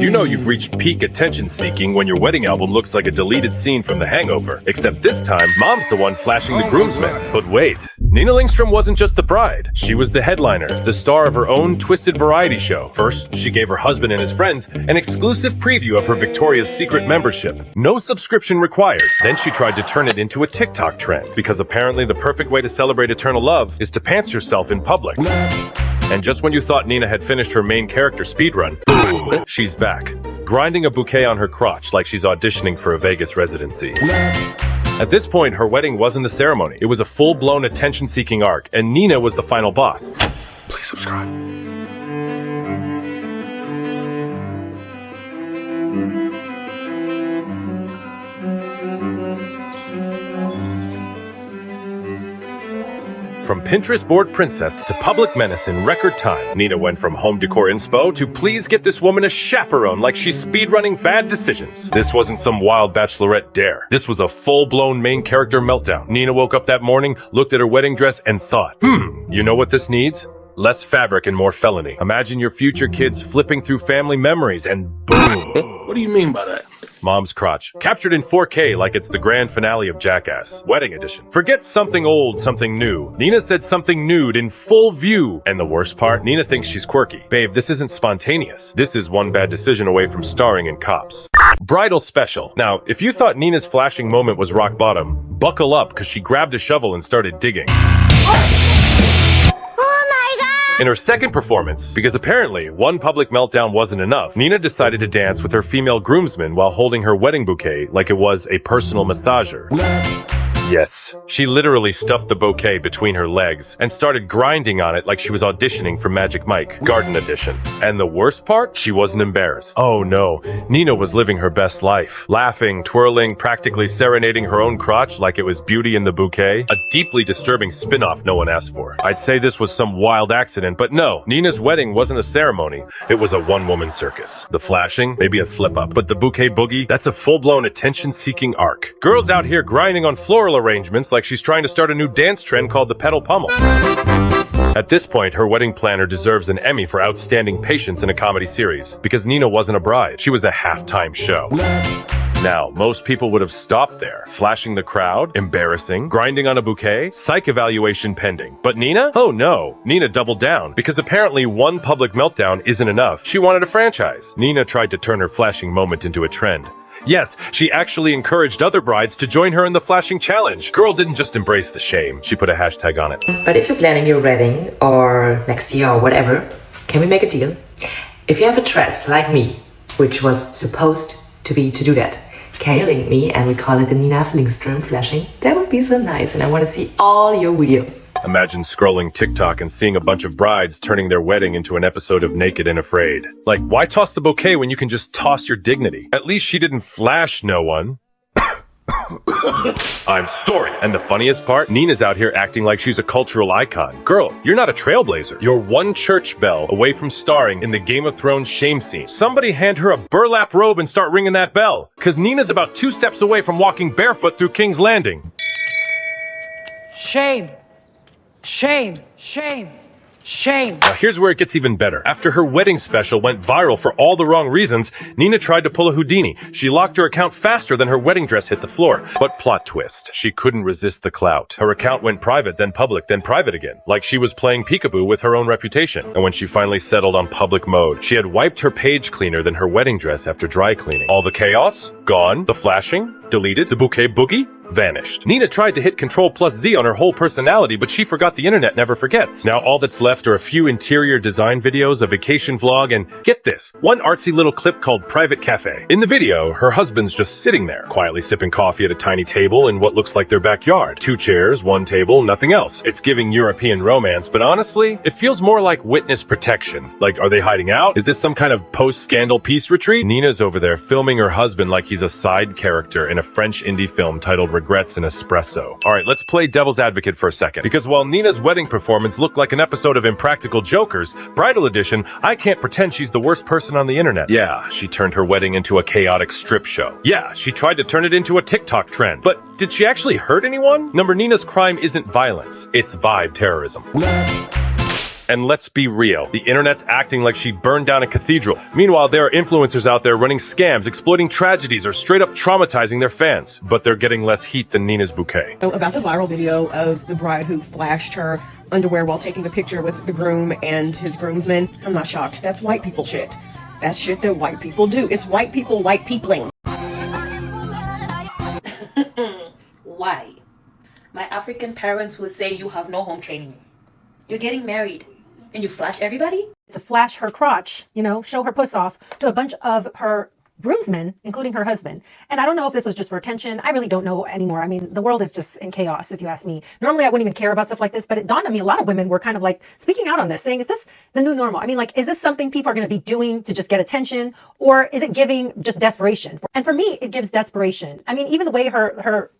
You know you've reached peak attention-seeking when your wedding album looks like a deleted scene from The Hangover. Except this time, Mom's the one flashing the groomsmen. But wait, Nina Lingström wasn't just the bride. She was the headliner, the star of her own twisted variety show. First, she gave her husband and his friends an exclusive preview of her Victoria's Secret membership. No subscription required. Then she tried to turn it into a TikTok trend, because apparently the perfect way to celebrate eternal love is to pants yourself in public. And just when you thought Nina had finished her main character speedrun, boom, she's back, grinding a bouquet on her crotch like she's auditioning for a Vegas residency. At this point, her wedding wasn't a ceremony. It was a full-blown attention-seeking arc, and Nina was the final boss. Please subscribe. From Pinterest board princess to public menace in record time, Nina went from home decor inspo to please get this woman a chaperone like she's speedrunning bad decisions. This wasn't some wild bachelorette dare. This was a full-blown main character meltdown. Nina woke up that morning, looked at her wedding dress, and thought, you know what this needs? Less fabric and more felony. Imagine your future kids flipping through family memories and boom. What do you mean by that? Mom's crotch. Captured in 4K like it's the grand finale of Jackass. Wedding edition. Forget something old, something new. Nina said something nude in full view. And the worst part, Nina thinks she's quirky. Babe, this isn't spontaneous. This is one bad decision away from starring in Cops. Bridal special. Now, if you thought Nina's flashing moment was rock bottom, buckle up because she grabbed a shovel and started digging. In her second performance, because apparently one public meltdown wasn't enough, Nina decided to dance with her female groomsmen while holding her wedding bouquet like it was a personal massager. Yes, she literally stuffed the bouquet between her legs and started grinding on it like she was auditioning for Magic Mike, Garden Edition. And the worst part? She wasn't embarrassed. Oh no, Nina was living her best life. Laughing, twirling, practically serenading her own crotch like it was Beauty and the Bouquet. A deeply disturbing spin-off no one asked for. I'd say this was some wild accident, but no, Nina's wedding wasn't a ceremony. It was a one-woman circus. The flashing, maybe a slip-up, but the bouquet boogie, that's a full-blown attention-seeking arc. Girls out here grinding on floral arrangements like she's trying to start a new dance trend called the pedal pummel. At this point, her wedding planner deserves an Emmy for outstanding patience in a comedy series, because Nina wasn't a bride, she was a halftime show. Now, most people would have stopped there, flashing the crowd, embarrassing, grinding on a bouquet, psych evaluation pending. But Nina? Oh no, Nina doubled down, because apparently one public meltdown isn't enough. She wanted a franchise. Nina tried to turn her flashing moment into a trend. Yes, she actually encouraged other brides to join her in the flashing challenge. Girl didn't just embrace the shame, she put a hashtag on it. But if you're planning your wedding, or next year or whatever, can we make a deal? If you have a dress like me, which was supposed to do that, can you link me and we call it the Nina Lingström flashing? That would be so nice and I want to see all your videos. Imagine scrolling TikTok and seeing a bunch of brides turning their wedding into an episode of Naked and Afraid. Like, why toss the bouquet when you can just toss your dignity? At least she didn't flash no one. I'm sorry. And the funniest part, Nina's out here acting like she's a cultural icon. Girl, you're not a trailblazer. You're one church bell away from starring in the Game of Thrones shame scene. Somebody hand her a burlap robe and start ringing that bell, because Nina's about 2 steps away from walking barefoot through King's Landing. Shame. Shame. Shame. Shame. Now here's where it gets even better. After her wedding special went viral for all the wrong reasons, Nina tried to pull a Houdini. She locked her account faster than her wedding dress hit the floor. But plot twist, she couldn't resist the clout. Her account went private, then public, then private again. Like she was playing peekaboo with her own reputation. And when she finally settled on public mode, she had wiped her page cleaner than her wedding dress after dry cleaning. All the chaos? Gone. The flashing? Deleted. The bouquet boogie? Vanished. Nina tried to hit Ctrl+Z on her whole personality, but she forgot the internet never forgets. Now all that's left are a few interior design videos, a vacation vlog, and get this, one artsy little clip called Private Cafe. In the video, her husband's just sitting there, quietly sipping coffee at a tiny table in what looks like their backyard. 2 chairs, 1 table, nothing else. It's giving European romance, but honestly, it feels more like witness protection. Like, are they hiding out? Is this some kind of post-scandal peace retreat? Nina's over there filming her husband like he's a side character in a French indie film titled Regrets and Espresso. Alright, let's play devil's advocate for a second. Because while Nina's wedding performance looked like an episode of Impractical Jokers, Bridal Edition, I can't pretend she's the worst person on the internet. Yeah, she turned her wedding into a chaotic strip show. Yeah, she tried to turn it into a TikTok trend. But did she actually hurt anyone? Nina's crime isn't violence, it's vibe terrorism. And let's be real, the internet's acting like she burned down a cathedral. Meanwhile, there are influencers out there running scams, exploiting tragedies, or straight up traumatizing their fans. But they're getting less heat than Nina's bouquet. About the viral video of the bride who flashed her underwear while taking a picture with the groom and his groomsmen, I'm not shocked. That's white people shit. That's shit that white people do. It's white people white peopling. Why? My African parents would say you have no home training. You're getting married and you flash everybody? To flash her crotch, you know, show her puss off to a bunch of her groomsmen, including her husband. And I don't know if this was just for attention. I really don't know anymore. I mean, the world is just in chaos, if you ask me. Normally, I wouldn't even care about stuff like this, but it dawned on me a lot of women were kind of like speaking out on this, saying, is this the new normal? I mean, like, is this something people are going to be doing to just get attention? Or is it giving just desperation? And for me, it gives desperation. I mean, even the way her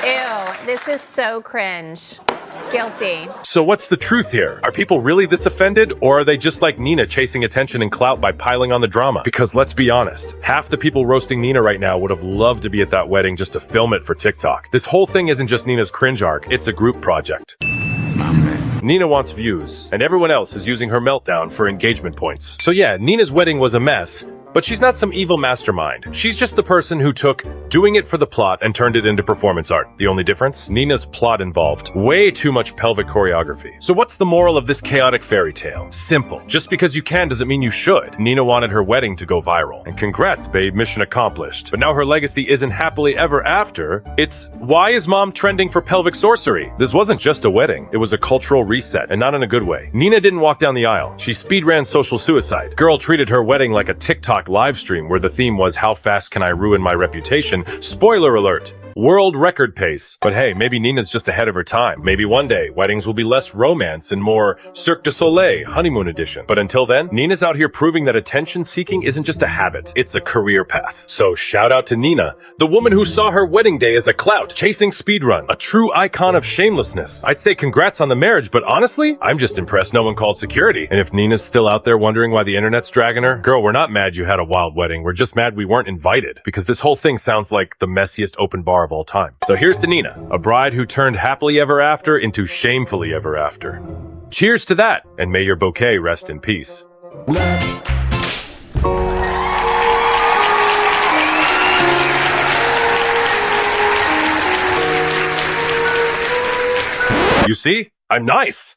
Ew, this is so cringe. Guilty. So what's the truth here? Are people really this offended, or are they just like Nina chasing attention and clout by piling on the drama? Because let's be honest, half the people roasting Nina right now would have loved to be at that wedding just to film it for TikTok. This whole thing isn't just Nina's cringe arc, it's a group project. Nina wants views, and everyone else is using her meltdown for engagement points. So yeah, Nina's wedding was a mess, but she's not some evil mastermind. She's just the person who took doing it for the plot and turned it into performance art. The only difference? Nina's plot involved way too much pelvic choreography. So what's the moral of this chaotic fairy tale? Simple. Just because you can doesn't mean you should. Nina wanted her wedding to go viral. And congrats, babe, mission accomplished. But now her legacy isn't happily ever after. It's, why is mom trending for pelvic sorcery? This wasn't just a wedding. It was a cultural reset, and not in a good way. Nina didn't walk down the aisle. She speed ran social suicide. Girl treated her wedding like a TikTok live stream where the theme was how fast can I ruin my reputation? Spoiler alert. World record pace. But hey, maybe Nina's just ahead of her time. Maybe one day, weddings will be less romance and more Cirque du Soleil, honeymoon edition. But until then, Nina's out here proving that attention-seeking isn't just a habit, it's a career path. So shout out to Nina, the woman who saw her wedding day as a clout, chasing speedrun, a true icon of shamelessness. I'd say congrats on the marriage, but honestly, I'm just impressed no one called security. And if Nina's still out there wondering why the internet's dragging her, girl, we're not mad you had a wild wedding, we're just mad we weren't invited. Because this whole thing sounds like the messiest open bar of all time. So here's to Nina, a bride who turned happily ever after into shamefully ever after. Cheers to that, and may your bouquet rest in peace. You see? I'm nice.